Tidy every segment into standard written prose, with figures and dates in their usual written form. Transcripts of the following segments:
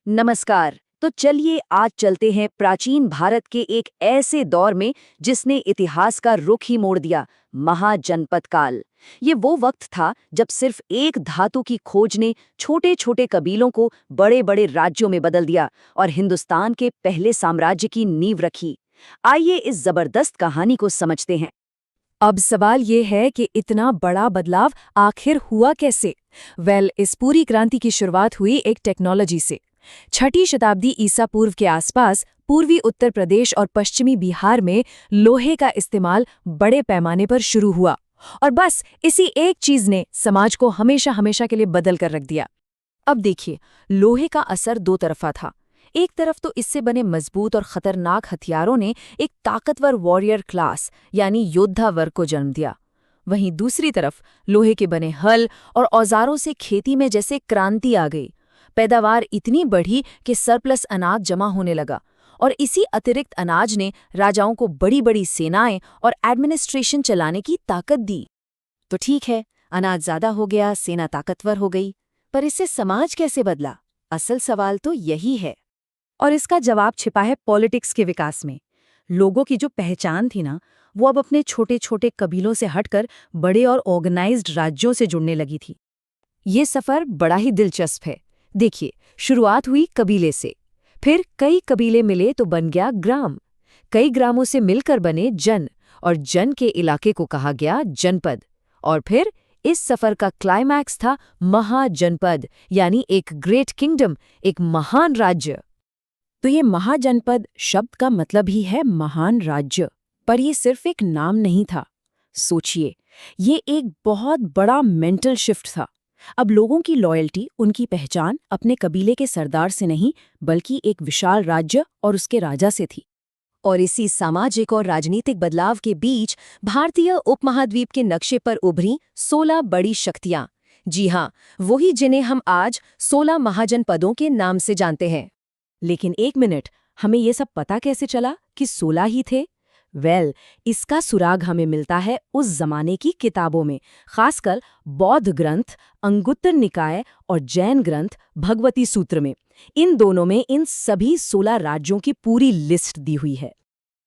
नमस्कार। तो चलिए आज चलते हैं प्राचीन भारत के एक ऐसे दौर में जिसने इतिहास का रुख ही मोड़ दिया, महाजनपद काल। ये वो वक्त था जब सिर्फ एक धातु की खोज ने छोटे छोटे कबीलों को बड़े बड़े राज्यों में बदल दिया और हिंदुस्तान के पहले साम्राज्य की नींव रखी। आइए इस जबरदस्त कहानी को समझते हैं। अब सवाल ये है कि इतना बड़ा बदलाव आखिर हुआ कैसे? इस पूरी क्रांति की शुरुआत हुई एक टेक्नोलॉजी से। 6ठी शताब्दी ईसा पूर्व के आसपास पूर्वी उत्तर प्रदेश और पश्चिमी बिहार में लोहे का इस्तेमाल बड़े पैमाने पर शुरू हुआ। और बस इसी एक चीज ने समाज को हमेशा हमेशा के लिए बदल कर रख दिया। अब देखिए, लोहे का असर दो तरफा था। एक तरफ तो इससे बने मजबूत और खतरनाक हथियारों ने एक ताकतवर वॉरियर क्लास यानी योद्धा वर्ग को जन्म दिया। वहीं दूसरी तरफ लोहे के बने हल और औजारों से खेती में जैसे क्रांति आ गई। पैदावार इतनी बढ़ी कि सरप्लस अनाज जमा होने लगा और इसी अतिरिक्त अनाज ने राजाओं को बड़ी बड़ी सेनाएं और एडमिनिस्ट्रेशन चलाने की ताकत दी। तो ठीक है, अनाज ज्यादा हो गया, सेना ताकतवर हो गई, पर इससे समाज कैसे बदला? असल सवाल तो यही है। और इसका जवाब छिपा है पॉलिटिक्स के विकास में। लोगों की जो पहचान थी ना, वो अब अपने छोटे छोटे कबीलों से हटकर बड़े और ऑर्गेनाइज्ड राज्यों से जुड़ने लगी थी। ये सफर बड़ा ही दिलचस्प है। देखिए, शुरुआत हुई कबीले से, फिर कई कबीले मिले तो बन गया ग्राम, कई ग्रामों से मिलकर बने जन, और जन के इलाके को कहा गया जनपद। और फिर इस सफर का क्लाइमैक्स था महाजनपद, यानी एक ग्रेट किंगडम, एक महान राज्य। तो ये महाजनपद शब्द का मतलब ही है महान राज्य, पर ये सिर्फ एक नाम नहीं था। सोचिए, ये एक बहुत बड़ा मेंटल शिफ्ट था। अब लोगों की लॉयल्टी, उनकी पहचान अपने कबीले के सरदार से नहीं, बल्कि एक विशाल राज्य और उसके राजा से थी। और इसी सामाजिक और राजनीतिक बदलाव के बीच भारतीय उपमहाद्वीप के नक्शे पर उभरी 16 बड़ी शक्तियां। जी हाँ, वही जिन्हें हम आज 16 महाजनपदों के नाम से जानते हैं। लेकिन एक मिनट, हमें ये सब पता कैसे चला कि 16 ही थे? इसका सुराग हमें मिलता है उस जमाने की किताबों में, खासकर बौद्ध ग्रंथ अंगुत्तर निकाय और जैन ग्रंथ भगवती सूत्र में। इन दोनों में इन सभी 16 राज्यों की पूरी लिस्ट दी हुई है।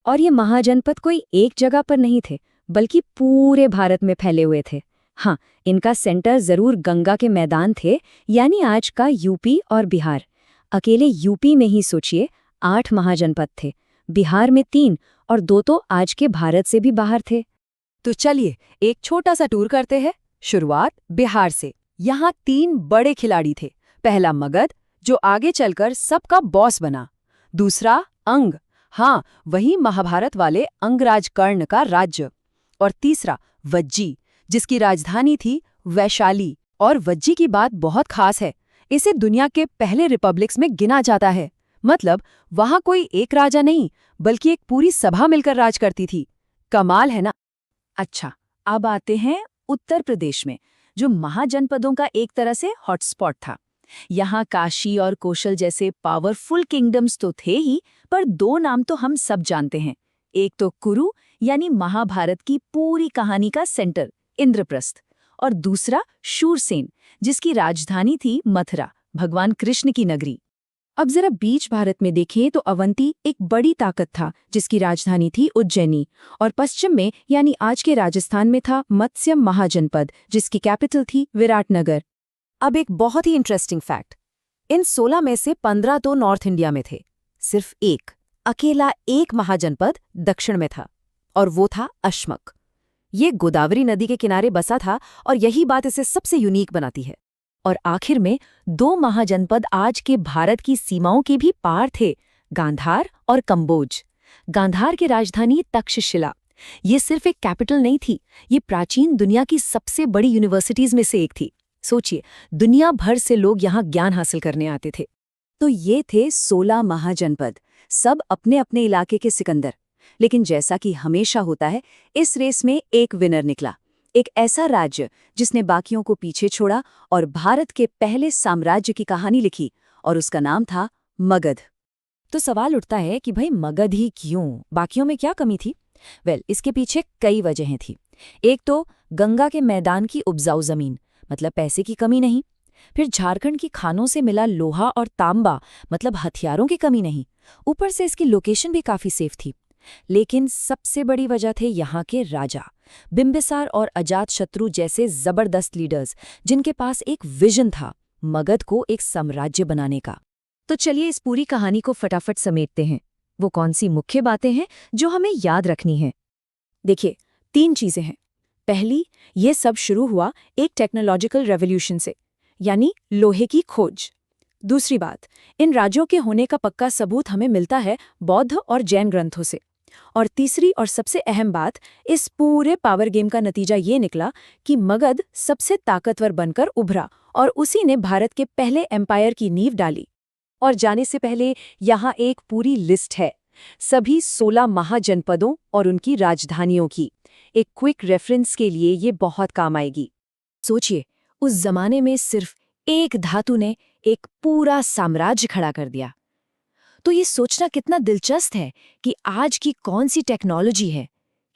और ये महाजनपद कोई एक जगह पर नहीं थे, बल्कि पूरे भारत में फैले हुए थे। हाँ, इनका सेंटर जरूर गंगा के मैदान थे, यानी आज का यूपी और बिहार। अकेले यूपी में ही सोचिए 8 महाजनपद थे, बिहार में 3 और 2 तो आज के भारत से भी बाहर थे। तो चलिए एक छोटा सा टूर करते हैं। शुरुआत बिहार से। यहाँ 3 बड़े खिलाड़ी थे। पहला मगध, जो आगे चलकर सबका बॉस बना। दूसरा अंग, हाँ वही महाभारत वाले अंगराज कर्ण का राज्य। और तीसरा वज्जी, जिसकी राजधानी थी वैशाली। और वज्जी की बात बहुत खास है, इसे दुनिया के पहले रिपब्लिक्स में गिना जाता है। मतलब वहां कोई एक राजा नहीं, बल्कि एक पूरी सभा मिलकर राज करती थी। कमाल है ना? अच्छा, अब आते हैं उत्तर प्रदेश में, जो महाजनपदों का एक तरह से हॉटस्पॉट था। यहाँ काशी और कौशल जैसे पावरफुल किंगडम्स तो थे ही, पर 2 नाम तो हम सब जानते हैं। एक तो कुरु, यानी महाभारत की पूरी कहानी का सेंटर, इंद्रप्रस्थ। और दूसरा शूरसेन, जिसकी राजधानी थी मथुरा, भगवान कृष्ण की नगरी। अब जरा बीच भारत में देखें तो अवंती एक बड़ी ताकत था, जिसकी राजधानी थी उज्जैनी। और पश्चिम में यानी आज के राजस्थान में था मत्स्य महाजनपद, जिसकी कैपिटल थी विराटनगर। अब एक बहुत ही इंटरेस्टिंग फैक्ट, इन 16 में से 15 तो नॉर्थ इंडिया में थे। सिर्फ अकेला एक महाजनपद दक्षिण में था, और वो था अश्मक। ये गोदावरी नदी के किनारे बसा था, और यही बात इसे सबसे यूनिक बनाती है। और आखिर में 2 महाजनपद आज के भारत की सीमाओं के भी पार थे, गांधार और कंबोज। गांधार की राजधानी तक्षशिला। ये सिर्फ एक कैपिटल नहीं थी, ये प्राचीन दुनिया की सबसे बड़ी यूनिवर्सिटीज में से एक थी। सोचिए, दुनिया भर से लोग यहाँ ज्ञान हासिल करने आते थे। तो ये थे 16 महाजनपद, सब अपने अपने इलाके के सिकंदर। लेकिन जैसा कि हमेशा होता है, इस रेस में एक विनर निकला, एक ऐसा राज्य जिसने बाकियों को पीछे छोड़ा और भारत के पहले साम्राज्य की कहानी लिखी, और उसका नाम था मगध। तो सवाल उठता है कि भाई मगध ही क्यों? बाकियों में क्या कमी थी? इसके पीछे कई वजहें थी। एक तो गंगा के मैदान की उपजाऊ जमीन, मतलब पैसे की कमी नहीं। फिर झारखंड की खानों से मिला लोहा और तांबा, मतलब हथियारों की कमी नहीं। ऊपर से इसकी लोकेशन भी काफी सेफ थी। लेकिन सबसे बड़ी वजह थे यहाँ के राजा, बिंबिसार और अजातशत्रु जैसे जबरदस्त लीडर्स, जिनके पास एक विजन था, मगध को एक साम्राज्य बनाने का। तो चलिए इस पूरी कहानी को फटाफट समेटते हैं। वो कौन सी मुख्य बातें हैं जो हमें याद रखनी हैं? देखिए, 3 चीजें हैं। पहली, ये सब शुरू हुआ एक टेक्नोलॉजिकल रेवोल्यूशन से, यानी लोहे की खोज। दूसरी बात, इन राज्यों के होने का पक्का सबूत हमें मिलता है बौद्ध और जैन ग्रंथों से। और तीसरी और सबसे अहम बात, इस पूरे पावर गेम का नतीजा ये निकला कि मगध सबसे ताकतवर बनकर उभरा और उसी ने भारत के पहले एम्पायर की नींव डाली। और जाने से पहले यहाँ एक पूरी लिस्ट है, सभी 16 महाजनपदों और उनकी राजधानियों की। एक क्विक रेफरेंस के लिए ये बहुत काम आएगी। सोचिए, उस जमाने में सिर्फ एक धातु ने एक पूरा साम्राज्य खड़ा कर दिया। तो ये सोचना कितना दिलचस्प है कि आज की कौन सी टेक्नोलॉजी है,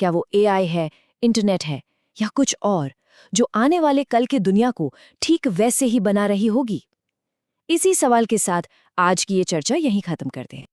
क्या वो एआई है, इंटरनेट है या कुछ और, जो आने वाले कल के दुनिया को ठीक वैसे ही बना रही होगी। इसी सवाल के साथ आज की ये चर्चा यहीं खत्म करते हैं।